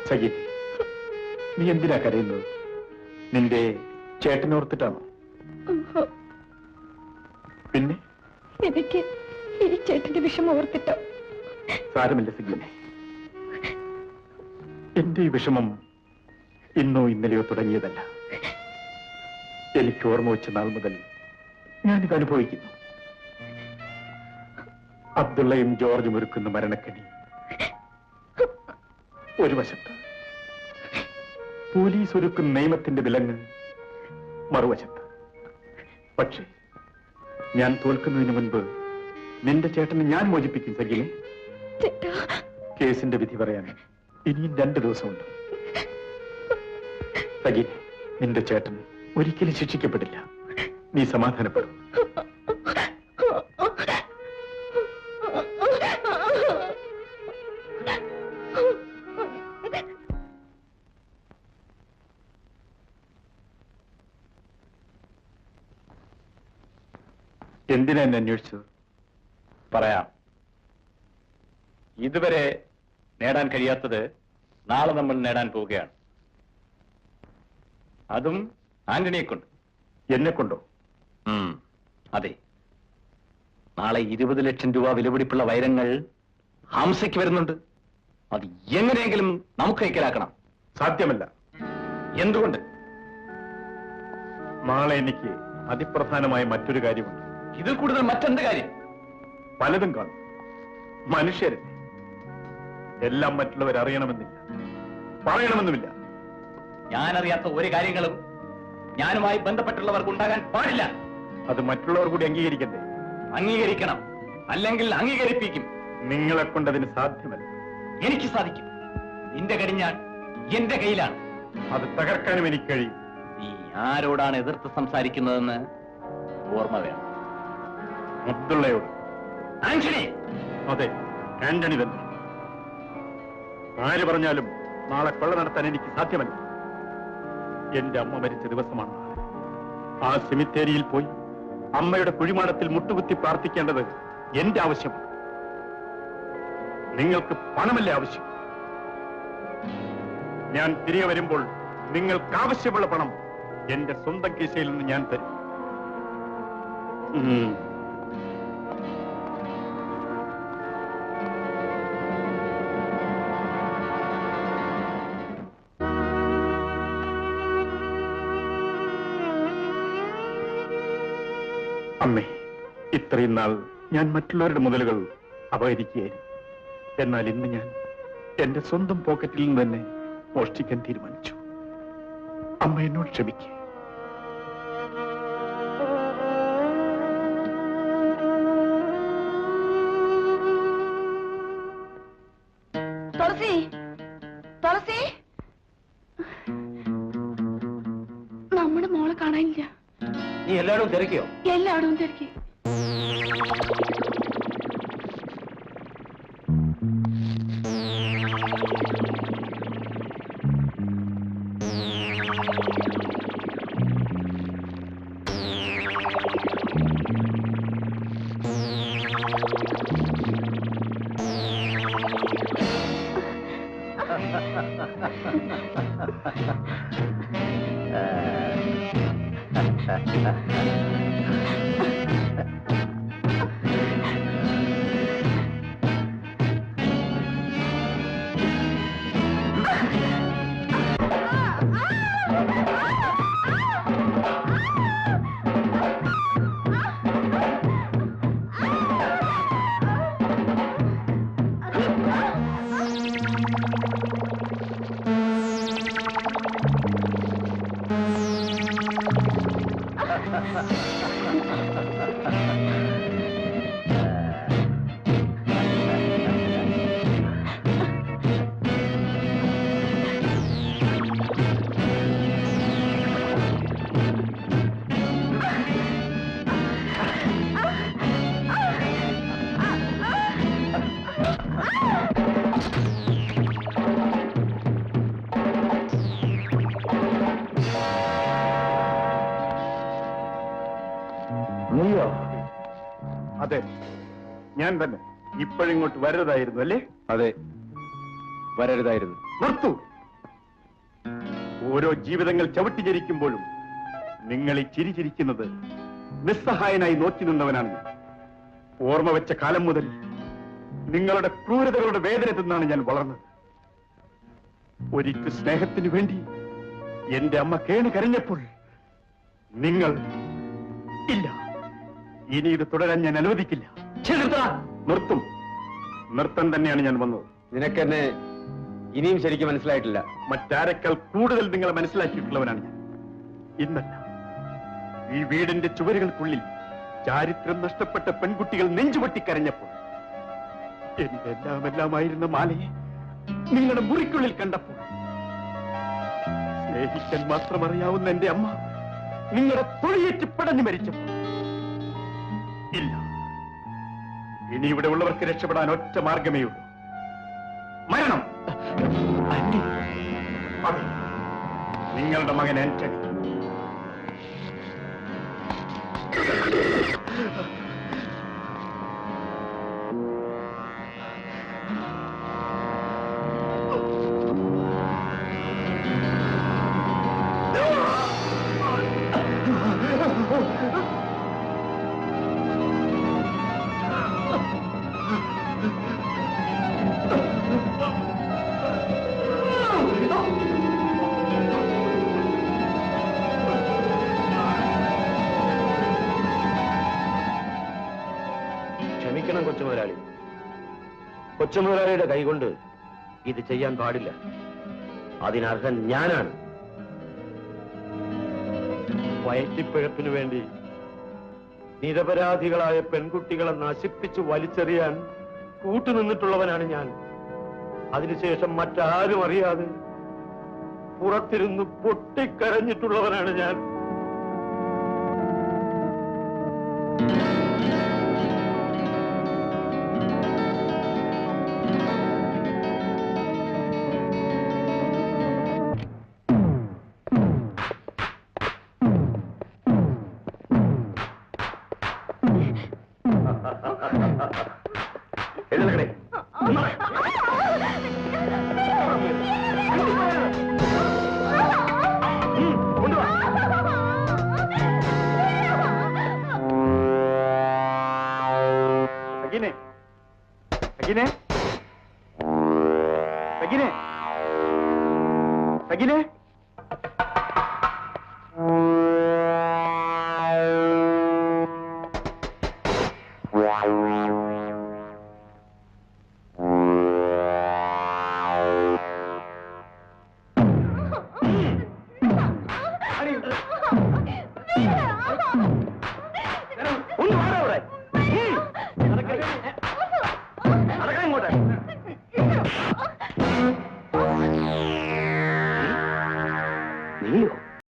സഖി, നീ എന്തിനാ കരയുന്നത്? നിന്റെ ചേട്ടനോർത്തിട്ടാണോ? പിന്നെ എനിക്ക് ഈ ചേട്ടന്റെ വിഷമം ഓർത്തിട്ടോ? സാരമില്ല സഖീനെ, എന്റെ ഈ വിഷമം ഇന്നോ ഇന്നലെയോ തുടങ്ങിയതല്ല. എനിക്ക് ഓർമ്മ വെച്ച നാൾ മുതൽ ഞാനിത് അനുഭവിക്കുന്നു. അബ്ദുള്ളയും ജോർജും ഒരുക്കുന്ന മരണക്കണി ഒരു വശത്ത്, പോലീസ് ഒരുക്കുന്ന നിയമത്തിന്റെ വിലങ്ങ് മറുവശത്ത്. പക്ഷേ ഞാൻ തോൽക്കുന്നതിന് മുൻപ് നിന്റെ ചേട്ടനെ ഞാൻ മോചിപ്പിക്കും സഖിനെ. കേസിന്റെ വിധി പറയാൻ ഇനിയും 2 ദിവസമുണ്ട്. സഖി, നിന്റെ ചേട്ടൻ ഒരിക്കലും ശിക്ഷിക്കപ്പെടില്ല. നീ സമാധാനപ്പെടും. എന്തിനാ എന്നെ അന്വേഷിച്ചത്? പറയാം. ഇതുവരെ നേടാൻ കഴിയാത്തത് നാളെ നമ്മൾ നേടാൻ പോവുകയാണ്. അതും ആന്റണിയെ കൊണ്ട്. എന്നെ കൊണ്ടോ? അതെ. നാളെ 20 ലക്ഷം രൂപ വിലപിടിപ്പുള്ള വൈരങ്ങൾ ഹംസയ്ക്ക് വരുന്നുണ്ട്. അത് എങ്ങനെയെങ്കിലും നമുക്ക് കൈക്കലാക്കണം. സാധ്യമല്ല. എന്തുകൊണ്ട്? നാളെ എനിക്ക് അതിപ്രധാനമായ മറ്റൊരു കാര്യമുണ്ട്. ഇതിൽ കൂടുതൽ മറ്റെന്ത് കാര്യം? പലതും കാണും. മനുഷ്യരല്ലേ, എല്ലാം മറ്റുള്ളവർ അറിയണമെന്നില്ല, പറയണമെന്നുമില്ല. ഞാനറിയാത്ത ഒരു കാര്യങ്ങളും ഞാനുമായി ബന്ധപ്പെട്ടുള്ളവർക്ക് ഉണ്ടാകാൻ പാടില്ല. അത് മറ്റുള്ളവർ കൂടി അംഗീകരിക്കണ്ടേ? അംഗീകരിക്കണം, അല്ലെങ്കിൽ അംഗീകരിപ്പിക്കും. നിങ്ങളെ കൊണ്ടതിന് സാധ്യമല്ല. എനിക്ക് സാധിക്കും. നിന്റെ കടിഞ്ഞാൺ എന്റെ കയ്യിലാണ്. അത് തകർക്കാനും എനിക്ക് കഴിയും. നീ ആരോടാണ് എതിർത്ത് സംസാരിക്കുന്നതെന്ന് ഓർമ്മ വേണം. അബ്ദുള്ളയോട്. ആന്റണി? അതെ, ആന്റണി തന്നെ. ആര് പറഞ്ഞാലും നാളെ കൊള്ള നടത്താൻ എനിക്ക് സാധ്യമല്ല. എന്റെ അമ്മ മരിച്ച ദിവസമാണ്. ആ സെമിത്തേരിയിൽ പോയി അമ്മയുടെ കുഴിമാടത്തിൽ മുട്ടുകുത്തി പ്രാർത്ഥിക്കേണ്ടത് എന്റെ ആവശ്യമാണ്. നിങ്ങൾക്ക് പണമല്ലേ ആവശ്യം? ഞാൻ തിരികെ വരുമ്പോൾ നിങ്ങൾക്ക് ആവശ്യമുള്ള പണം എന്റെ സ്വന്തം കീശയിൽ നിന്ന് ഞാൻ തരും. അമ്മേ, ഇത്രയും നാൾ ഞാൻ മറ്റുള്ളവരുടെ മുതലുകൾ അപഹരിക്കുകയായിരുന്നു. എന്നാൽ ഇന്ന് ഞാൻ എന്റെ സ്വന്തം പോക്കറ്റിൽ നിന്ന് തന്നെ മോഷ്ടിക്കാൻ തീരുമാനിച്ചു. അമ്മ എന്നോട് ക്ഷമിക്കുക. തുളസി, തുളസി, നമ്മുടെ മോളെ കാണാനില്ല. നീ എല്ലായിടവും തിരക്കിയോ? എല്ലായിടവും തിരക്കി. അതെ, ഞാൻ തന്നെ. ഇപ്പോഴിങ്ങോട്ട് വരരുതായിരുന്നു അല്ലേ? അതെ, വരരുതായിരുന്നു. നിർത്തൂ. ഓരോ ജീവിതങ്ങൾ ചവിട്ടിജരിക്കുമ്പോഴും നിങ്ങൾ ഈ ചിരിച്ചിരിക്കുന്നത് നിസ്സഹായനായി നോക്കി നിന്നവനാണ് ഞാൻ. ഓർമ്മ വെച്ച കാലം മുതൽ നിങ്ങളുടെ ക്രൂരതകളുടെ വേദന തിന്നാണ് ഞാൻ വളർന്നത്. ഒരിക്കൽ സ്നേഹത്തിനു വേണ്ടി എന്റെ അമ്മ കേണു കരഞ്ഞപ്പോൾ നിങ്ങൾ ഇല്ല, ഇനി ഇത് തുടരാൻ ഞാൻ അനുവദിക്കില്ല. നിർത്തും. നിർത്തം തന്നെയാണ് ഞാൻ വന്നത്. നിനക്കെന്നെ ഇനിയും ശരിക്കും മനസ്സിലായിട്ടില്ല. മറ്റാരെക്കാൾ കൂടുതൽ നിങ്ങളെ മനസ്സിലാക്കിയിട്ടുള്ളവനാണ് ഞാൻ. ഇന്നല്ല, ഈ വീടിന്റെ ചുവരുകൾക്കുള്ളിൽ ചാരിത്രം നഷ്ടപ്പെട്ട പെൺകുട്ടികൾ നെഞ്ചുപൊട്ടി കരഞ്ഞപ്പോൾ, എന്റെ എല്ലാമായിരുന്ന മാലയെ നിങ്ങളുടെ മുറിക്കുള്ളിൽ കണ്ടപ്പോൾ, സ്നേഹിക്കാൻ മാത്രം അറിയാവുന്ന എന്റെ അമ്മ നിങ്ങളുടെ തൊഴിയേറ്റ് പടഞ്ഞു മരിച്ചപ്പോൾ, ഇല്ല, ഇനി ഇവിടെ ഉള്ളവർക്ക് രക്ഷപ്പെടാൻ ഒറ്റ മാർഗമേ ഉള്ളൂ, മരണം. അതെ, നിങ്ങളുടെ മകൻ ആന്റണി. ക്ഷമിക്കണം കൊച്ചുമുതലാളി. കൊച്ചുമുതലാളിയുടെ കൈകൊണ്ട് ഇത് ചെയ്യാൻ പാടില്ല. അതിനർഹൻ ഞാനാണ്. വയറ്റിപ്പിഴപ്പിനു വേണ്ടി നിരപരാധികളായ പെൺകുട്ടികളെ നശിപ്പിച്ച് വലിച്ചെറിയാൻ കൂട്ടുനിന്നിട്ടുള്ളവനാണ് ഞാൻ. അതിനുശേഷം മറ്റാരും അറിയാതെ പുറത്തിരുന്ന് പൊട്ടിക്കരഞ്ഞിട്ടുള്ളവനാണ് ഞാൻ. എഴുന്നേൽക്കണേ. കൊണ്ടുവാ. സഗീനെ, സഗീനെ, സഗീനെ, സഗീനെ.